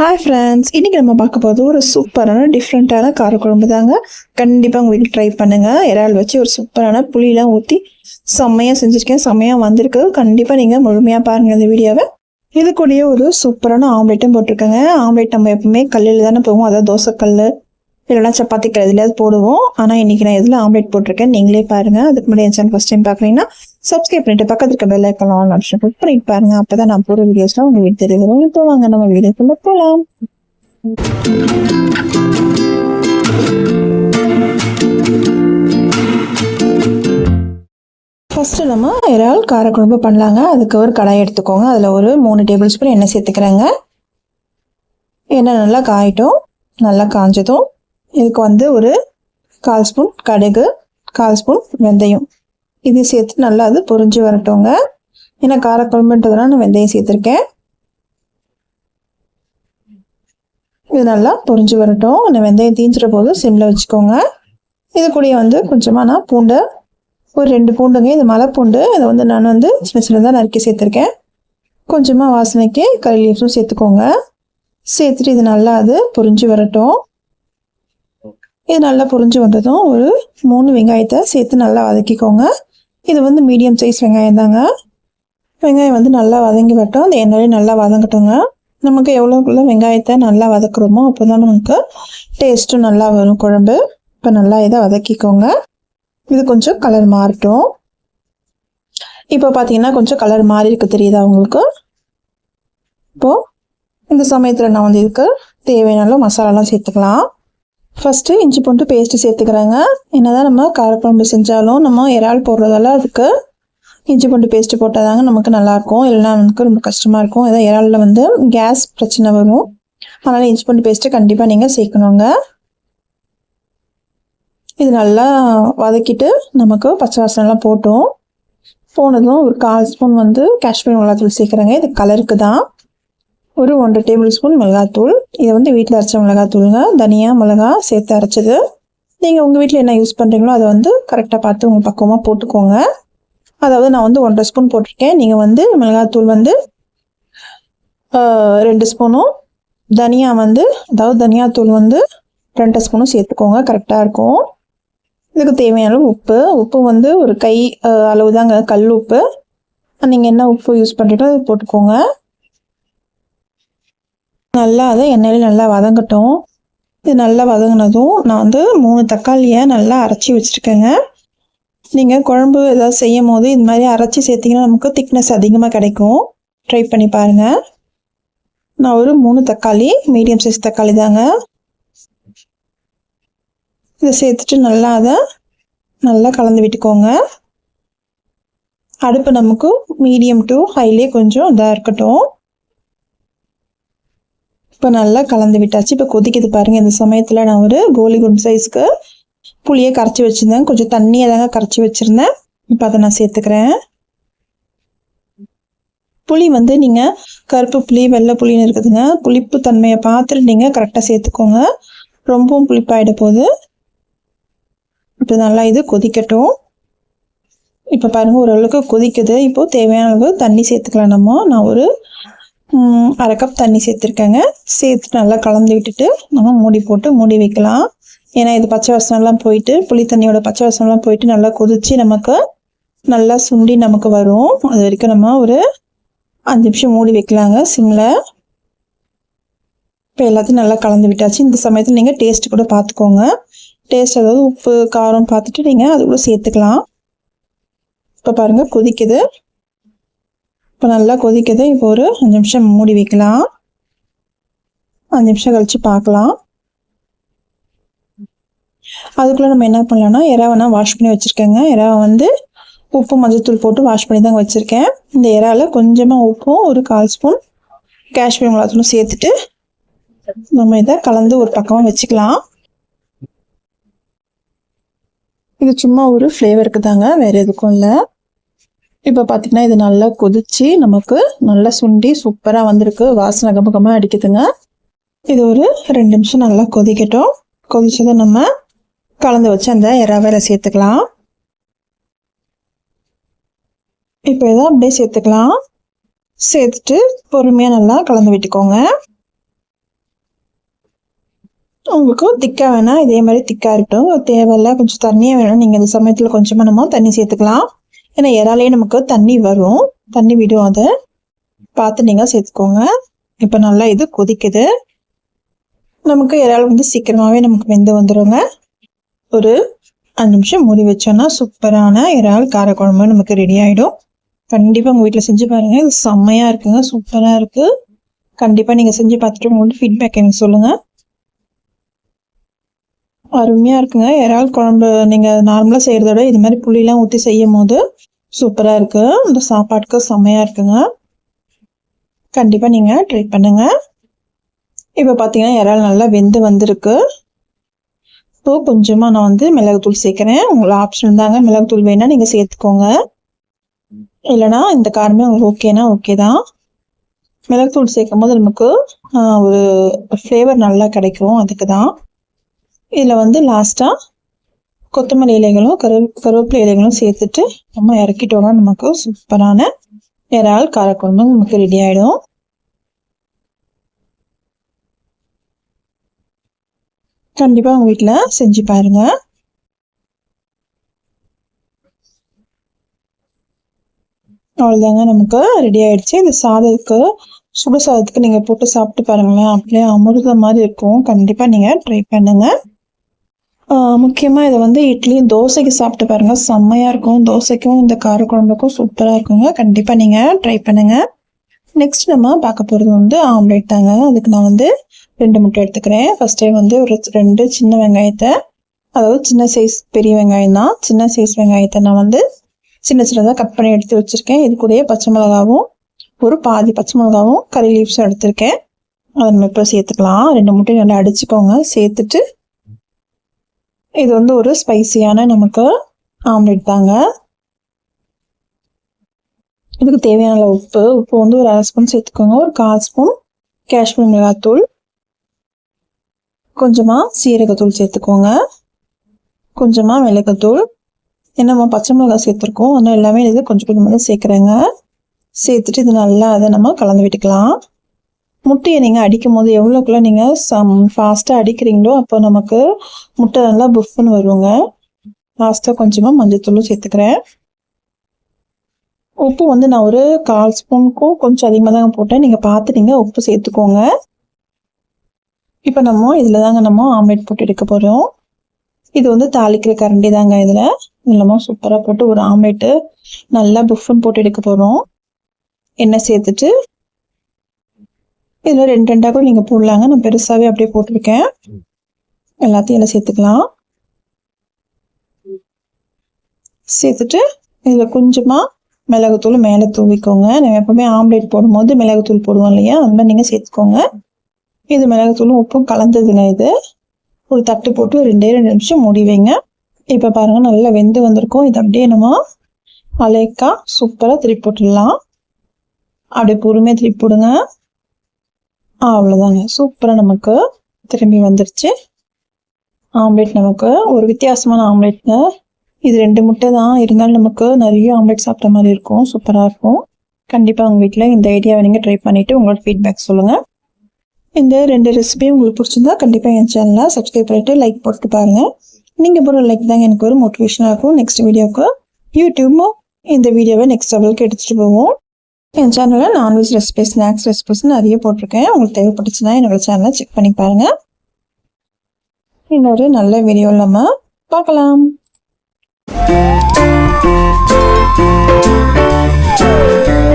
Hi friends, இன்றைக்கி நம்ம பார்க்க போகிறது ஒரு சூப்பரான டிஃப்ரெண்ட்டான காரக்குழம்பு தாங்க. கண்டிப்பாக உங்கள் வீட்டில் ட்ரை பண்ணுங்கள். இறால் வச்சு ஒரு சூப்பரான புளியெலாம் ஊற்றி செம்மையாக செஞ்சுருக்கேன். செம்மையாக வந்திருக்கு. கண்டிப்பாக நீங்கள் முழுமையாக பாருங்கள் இந்த வீடியோவை. இது கூடயே ஒரு சூப்பரான ஆம்லேட்டும் போட்டிருக்கேங்க. ஆம்லேட் நம்ம எப்பவுமே கல்லில் தானே போவோம், அதாவது தோசைக்கல் இல்லைனா சப்பாத்தி கல் எதுலையாவது போடுவோம். ஆனால் இன்றைக்கி நான் எதில் ஆம்லேட் போட்டிருக்கேன் நீங்களே பாருங்கள். அதுக்கு முன்னாடி என் சேனல் ஃபஸ்ட் டைம் பார்க்குறீங்கன்னா சப்ஸ்கிரைப் பண்ணிட்டு பக்கத்துல இருக்க bell icon all option click பண்ணிட்டு பாருங்க. அப்பதான் நான் போடுற வீடியோஸ்லாம் உங்க வீட்டு தெரியும். இப்போ வாங்க நம்ம வீடியோக்குள்ள போகலாம். ஃபர்ஸ்ட் நம்ம இறால் காரக்குழம்பு பண்ணலாங்க. அதுக்கு ஒரு கடாய் எடுத்துக்கோங்க. அதில் ஒரு 3 டேபிள் ஸ்பூன் எண்ணெய் சேர்த்துக்கிறேங்க. எண்ணெய் நல்லா காயட்டும். நல்லா காஞ்சதும் இதுக்கு ஒரு 1/4 ஸ்பூன் கடுகு, 1/4 ஸ்பூன் வெந்தயம் இது சேர்த்து நல்லா அது பொரிஞ்சு வரட்டுங்க. ஏன்னா காரக்குழம்புன்றதுனால நான் வெந்தயம் சேர்த்துருக்கேன். இது நல்லா பொரிஞ்சு வரட்டும். அந்த வெந்தயம் தீஞ்சிட போது சிம்மில் வச்சுக்கோங்க. இது கூட கொஞ்சமாக நான் பூண்டை ஒரு 2 பூண்டுங்க. இது மலை பூண்டு. இதை நான் சின்ன சின்னதாக நறுக்கி சேர்த்துருக்கேன். கொஞ்சமாக வாசனைக்கு கறி லீவ்ஸும் சேர்த்துக்கோங்க. சேர்த்துட்டு இது நல்லா அது பொரிஞ்சு வரட்டும். இது நல்லா பொரிஞ்சு வந்ததும் ஒரு 3 வெங்காயத்தை சேர்த்து நல்லா வதக்கிக்கோங்க. இது மீடியம் சைஸ் வெங்காயம் தாங்க. வெங்காயம் நல்லா வதங்கி வரட்டும். அந்த எண்ணெயிலே நல்லா வதங்கட்டுங்க. நமக்கு எவ்வளோக்குள்ள வெங்காயத்தை நல்லா வதக்குறோமோ அப்போ தான் நமக்கு டேஸ்ட்டும் நல்லா வரும் குழம்பு. இப்போ நல்லா இதை வதக்கிக்கோங்க. இது கொஞ்சம் கலர் மாறட்டும். இப்போ பார்த்தீங்கன்னா கொஞ்சம் கலர் மாறி இருக்கு, தெரியுதா உங்களுக்கு? இப்போது இந்த சமயத்தில் நான் இதுக்கு தேவையான மசாலாலாம் சேர்த்துக்கலாம். ஃபஸ்ட்டு இஞ்சி பூண்டு பேஸ்ட்டு சேர்த்துக்கிறேங்க. என்னதான் நம்ம காரக்குழம்பு செஞ்சாலும் நம்ம இறால் போடுறதால அதுக்கு இஞ்சி பூண்டு பேஸ்ட்டு போட்டால் தாங்க நமக்கு நல்லாயிருக்கும். இல்லைனா நமக்கு ரொம்ப கஷ்டமாக இருக்கும். ஏதாவது இறாலில் கேஸ் பிரச்சனை வரும். அதனால் இஞ்சி பூண்டு பேஸ்ட்டு கண்டிப்பாக நீங்கள் சேர்க்கணுங்க. இது நல்லா வதக்கிட்டு நமக்கு பச்சை வாசனைலாம் போனதும் ஒரு 1/4 ஸ்பூன் காஷ்மீர் மிளகாத்தூள் சேர்க்குறேங்க. இது கலருக்கு தான். ஒரு 1 டேபிள் ஸ்பூன் மிளகாத்தூள். இது வீட்டில் அரைச்ச மிளகாத்தூளுங்க. தனியா மிளகா சேர்த்து அரைச்சது. நீங்கள் உங்கள் வீட்டில் என்ன யூஸ் பண்ணுறீங்களோ அதை கரெக்டாக பார்த்து உங்கள் பக்குவமாக போட்டுக்கோங்க. அதாவது நான் 1.5 ஸ்பூன் போட்டிருக்கேன். நீங்கள் மிளகாத்தூள் 2 ஸ்பூனும் தனியா அதாவது தனியாத்தூள் 2 ஸ்பூனும் சேர்த்துக்கோங்க. கரெக்டாக இருக்கும். இதுக்கு தேவையான உப்பு ஒரு கை அளவு தாங்க, கல் உப்பு. நீங்கள் என்ன உப்பு யூஸ் பண்ணுறீங்களோ அதை போட்டுக்கோங்க. நல்லா அதை எண்ணெயில் நல்லா வதங்கட்டும். இது நல்லா வதங்கினதும் நான் 3 தக்காளியை நல்லா அரைச்சி வச்சுருக்கேங்க. நீங்கள் குழம்பு ஏதாவது செய்யும் போது இது மாதிரி அரைச்சி சேர்த்திங்கன்னா நமக்கு திக்னஸ் அதிகமாக கிடைக்கும். ட்ரை பண்ணி பாருங்கள். நான் ஒரு 3 தக்காளி, மீடியம் சைஸ் தக்காளி தாங்க, இதை சேர்த்துட்டு நல்லா அதை நல்லா கலந்து விட்டுக்கோங்க. அடுப்பு நமக்கு மீடியம் டு ஹைலே கொஞ்சம் இதாக இருக்கட்டும். இப்போ நல்லா கலந்து விட்டாச்சு. இப்போ கொதிக்குது பாருங்கள். இந்த சமயத்தில் நான் ஒரு கோலி குண்டு சைஸ்க்கு புளியை கரைச்சி வச்சுருந்தேன். கொஞ்சம் தண்ணியை தாங்க கரைச்சி வச்சுருந்தேன். இப்போ அதை நான் சேர்த்துக்கிறேன். புளி நீங்கள் கருப்பு புளி, வெள்ளை புளின்னு இருக்குதுங்க. புளிப்பு தன்மையை பார்த்துட்டு நீங்கள் கரெக்டாக சேர்த்துக்கோங்க. ரொம்பவும் புளிப்பாயிட போகுது. இப்போ நல்லா இது கொதிக்கட்டும். இப்போ பாருங்கள் ஓரளவுக்கு கொதிக்குது. இப்போது தேவையான அளவு தண்ணி சேர்த்துக்கலாம். நான் ஒரு 1/2 கப் தண்ணி சேர்த்துருக்கேங்க. சேர்த்துட்டு நல்லா கலந்து விட்டுட்டு நம்ம மூடி போட்டு மூடி வைக்கலாம். ஏன்னா இது பச்சை வாசனெலாம் போயிட்டு, புளி தண்ணியோட பச்சை வாசனெலாம் போயிட்டு நல்லா கொதித்து நமக்கு நல்லா சுண்டி நமக்கு வரும். அது வரைக்கும் நம்ம ஒரு 5 நிமிஷம் மூடி வைக்கலாங்க சிம்மில். இப்போ எல்லாத்தையும் நல்லா கலந்து விட்டாச்சு. இந்த சமயத்தில் நீங்கள் டேஸ்ட்டு கூட பார்த்துக்கோங்க. டேஸ்ட் அதாவது உப்பு காரம் பார்த்துட்டு நீங்கள் அது கூட சேர்த்துக்கலாம். இப்போ பாருங்கள் கொதிக்குது. இப்போ நல்லா கொதிக்குது. இப்போ ஒரு 5 நிமிஷம் மூடி வைக்கலாம். 5 நிமிஷம் கழித்து பார்க்கலாம். அதுக்குள்ளே நம்ம என்ன பண்ணலாம்னா இறாவை நான் வாஷ் பண்ணி வச்சுருக்கேங்க. இறாவை உப்பு மஞ்சத்தூள் போட்டு வாஷ் பண்ணி தாங்க வச்சுருக்கேன். இந்த இறாவில் கொஞ்சமாக உப்பும் ஒரு 1/4 ஸ்பூன் காஷ்மீர் மிளகாத்தூளும் சேர்த்துட்டு நம்ம இதை கலந்து ஒரு பக்கமாக வச்சுக்கலாம். இது சும்மா ஒரு ஃப்ளேவருக்கு தாங்க, வேறு எதுக்கும் இல்லை. இப்போ பார்த்தீங்கன்னா இது நல்லா கொதிச்சு நமக்கு நல்லா சுண்டி சூப்பராக வந்திருக்கு. வாசனை கமகமாக அடிக்குதுங்க. இது ஒரு 2 நிமிஷம் நல்லா கொதிக்கட்டும். கொதிச்சதை நம்ம கலந்து வச்சு அந்த இறாவையில சேர்த்துக்கலாம். இப்போ இதை அப்படியே சேர்த்துக்கலாம். சேர்த்துட்டு பொறுமையாக நல்லா கலந்து விட்டுக்கோங்க. உங்களுக்கு திக்காக வேணால் இதே மாதிரி திக்காக இருக்கட்டும். தேவையில்ல கொஞ்சம் தண்ணியாக வேணும், நீங்கள் இந்த சமயத்தில் கொஞ்சமாக நம்ம தண்ணி சேர்த்துக்கலாம். ஏன்னா இறாலே நமக்கு தண்ணி வரும், தண்ணி விடும், அதை பார்த்து நீங்கள் சேர்த்துக்கோங்க. இப்போ நல்லா இது கொதிக்குது. நமக்கு இறால் வந்து சீக்கிரமாகவே நமக்கு வெந்து வந்துடுங்க. ஒரு 5 நிமிஷம் மூடி வச்சோன்னா சூப்பரான இறால் காரக்குழம்பு நமக்கு ரெடி ஆகிடும். கண்டிப்பாக உங்கள் வீட்டில் செஞ்சு பாருங்கள். இது செம்மையாக இருக்குங்க, சூப்பராக இருக்குது. கண்டிப்பாக நீங்கள் செஞ்சு பார்த்துட்டு உங்களோட ஃபீட்பேக் எனக்கு சொல்லுங்கள். அருமையாக இருக்குங்க. இறால் குழம்பு நீங்கள் நார்மலாக செய்கிறத விட இது மாதிரி புளியெலாம் ஊற்றி செய்யும் போது சூப்பராக இருக்குது. இந்த சாப்பாட்டுக்கு செம்மையாக இருக்குங்க. கண்டிப்பாக நீங்கள் ட்ரை பண்ணுங்கள். இப்போ பார்த்தீங்கன்னா இறால் நல்லா வெந்து வந்திருக்கு. ஸோ கொஞ்சமாக நான் வந்து மிளகுத்தூள் சேர்க்குறேன். உங்களை ஆப்ஷன் தாங்க, மிளகுத்தூள் வேணால் நீங்கள் சேர்த்துக்கோங்க, இல்லைனா இந்த காரமே உங்களுக்கு ஓகேனா ஓகே தான். மிளகுத்தூள் சேர்க்கும் போது நமக்கு ஒரு ஃப்ளேவர் நல்லா கிடைக்கும், அதுக்கு தான். இதில் வந்து லாஸ்ட்டாக கொத்தமல்லி இலைகளும் கருவேப்பிலை இலைகளும் சேர்த்துட்டு நம்ம இறக்கிட்டோம்னா நமக்கு சூப்பரான இறால் காரக்குழம்பு நமக்கு ரெடி ஆகிடும். கண்டிப்பாக உங்கள் வீட்டில் செஞ்சு பாருங்கள். அவ்வளோதாங்க, நமக்கு ரெடி ஆகிடுச்சு. இந்த சாதத்துக்கு, சுடு சாதத்துக்கு நீங்கள் போட்டு சாப்பிட்டு பாருங்களேன், அப்படியே அமிர்தம் மாதிரி இருக்கும். கண்டிப்பாக நீங்கள் ட்ரை பண்ணுங்கள். முக்கியமாக இதை வந்து இட்லியும் தோசைக்கு சாப்பிட்டு பாருங்கள், செம்மையாக இருக்கும். தோசைக்கும் இந்த காரக்குழம்புக்கும் சூப்பராக இருக்குங்க. கண்டிப்பாக நீங்கள் ட்ரை பண்ணுங்கள். நெக்ஸ்ட் நம்ம பார்க்க போகிறது வந்து ஆம்லேட் தாங்க. அதுக்கு நான் வந்து 2 முட்டை எடுத்துக்கிறேன். ஃபஸ்ட்டே வந்து ஒரு 2 சின்ன வெங்காயத்தை, அதாவது சின்ன சைஸ் பெரிய வெங்காயம் தான், சின்ன சைஸ் வெங்காயத்தை நான் வந்து சின்ன சின்னதாக கட் பண்ணி எடுத்து வச்சுருக்கேன். இது கூடயே பச்சை மிளகாவும், ஒரு பாதி பச்சை மிளகாவும், கறி லீவ்ஸும் எடுத்திருக்கேன். அதை நம்ம இப்போ சேர்த்துக்கலாம். 2 முட்டையும் நல்லா அடிச்சுக்கோங்க. சேர்த்துட்டு இது வந்து ஒரு ஸ்பைசியான நமக்கு ஆம்லேட் தாங்க. இதுக்கு தேவையான உப்பு வந்து ஒரு 1/2 ஸ்பூன் சேர்த்துக்கோங்க. ஒரு 1/4 ஸ்பூன் காஷ்மீர் மிளகாத்தூள், கொஞ்சமாக சீரகத்தூள் சேர்த்துக்கோங்க, கொஞ்சமாக மிளகுத்தூள். ஏன்னா நம்ம பச்சை மிளகாய் சேர்த்துருக்கோம், ஆனால் எல்லாமே இது கொஞ்சம் கொஞ்சமாக சேர்க்குறேங்க. சேர்த்துட்டு இது நல்லா அதை நம்ம கலந்து விட்டுக்கலாம். முட்டையை நீங்கள் அடிக்கும் போது எவ்வளோக்குள்ள நீங்கள் ஃபாஸ்ட்டாக அடிக்கிறீங்களோ அப்போ நமக்கு முட்டை நல்லா புஃப்னு வருங்க. லாஸ்ட்டாக கொஞ்சமாக மஞ்சள்தூளும் சேர்த்துக்கிறேன். உப்பு வந்து நான் ஒரு 1/4 ஸ்பூனுக்கும் கொஞ்சம் அதிகமாக தாங்க போட்டேன். நீங்கள் பார்த்து நீங்கள் உப்பு சேர்த்துக்கோங்க. இப்போ நம்ம இதில் தாங்க நம்ம ஆம்லேட் போட்டு எடுக்க போகிறோம். இது வந்து தாளிக்கிற கரண்டி தாங்க. இதில் நம்ம சூப்பராக போட்டு ஒரு ஆம்லேட்டு நல்லா புஃப்னு போட்டு எடுக்க போகிறோம். எண்ணெய் சேர்த்துட்டு இதில் 2 கூட நீங்கள் போடலாங்க. நான் பெருசாகவே அப்படியே போட்டிருக்கேன். எல்லாத்தையும் எல்லாம் சேர்த்துக்கலாம். சேர்த்துட்டு இதில் கொஞ்சமாக மிளகுத்தூள் மேலே தூவிக்கோங்க. நம்ம எப்பவுமே ஆம்லேட் போடும்போது மிளகுத்தூள் போடுவோம் இல்லையா, அந்த மாதிரி நீங்கள் சேர்த்துக்கோங்க. இது மிளகுத்தூளும் உப்பும் கலந்ததுங்க. இது ஒரு தட்டு போட்டு 2 நிமிஷம் மூடி வைங்க. இப்போ பாருங்கள் நல்லா வெந்து வந்திருக்கும். இது அப்படியே நம்ம அலைக்கா சூப்பராக திருப்பி போட்டுடலாம். அப்படியே பொறுமையாக திருப்பி போடுங்க. அவ்வளோதாங்க, சூப்பராக நமக்கு திரும்பி வந்துருச்சு ஆம்லேட். நமக்கு ஒரு வித்தியாசமான ஆம்லேட்ங்க. இது 2 முட்டை தான், இருந்தாலும் நமக்கு நிறைய ஆம்லேட் சாப்பிட்ட மாதிரி இருக்கும், சூப்பராக இருக்கும். கண்டிப்பாக உங்கள் வீட்டில் இந்த ஐடியாவை நீங்கள் ட்ரை பண்ணிவிட்டு உங்களோட ஃபீட்பேக் சொல்லுங்கள். இந்த 2 ரெசிபியும் உங்களுக்கு பிடிச்சிருந்தா கண்டிப்பாக என் சேனலை சப்ஸ்கிரைப் பண்ணிவிட்டு லைக் போட்டு பாருங்கள். நீங்கள் போகிற லைக் தாங்க எனக்கு ஒரு மோட்டிவேஷனாக இருக்கும். நெக்ஸ்ட் வீடியோவுக்கு யூடியூப்பும் இந்த வீடியோவை நெக்ஸ்ட் லெவலுக்கு எடுத்துகிட்டு போவோம். என் சேனலில் நான்வெஜ் ரெசிபிஸ், ஸ்நாக்ஸ் ரெசிபிஸ் நிறைய போட்டிருக்கேன். உங்களுக்கு தேவைப்பட்டுச்சுன்னா என்னோட சேனலை செக் பண்ணி பாருங்கள். இன்னொரு நல்ல வீடியோவில் நம்ம பார்க்கலாம்.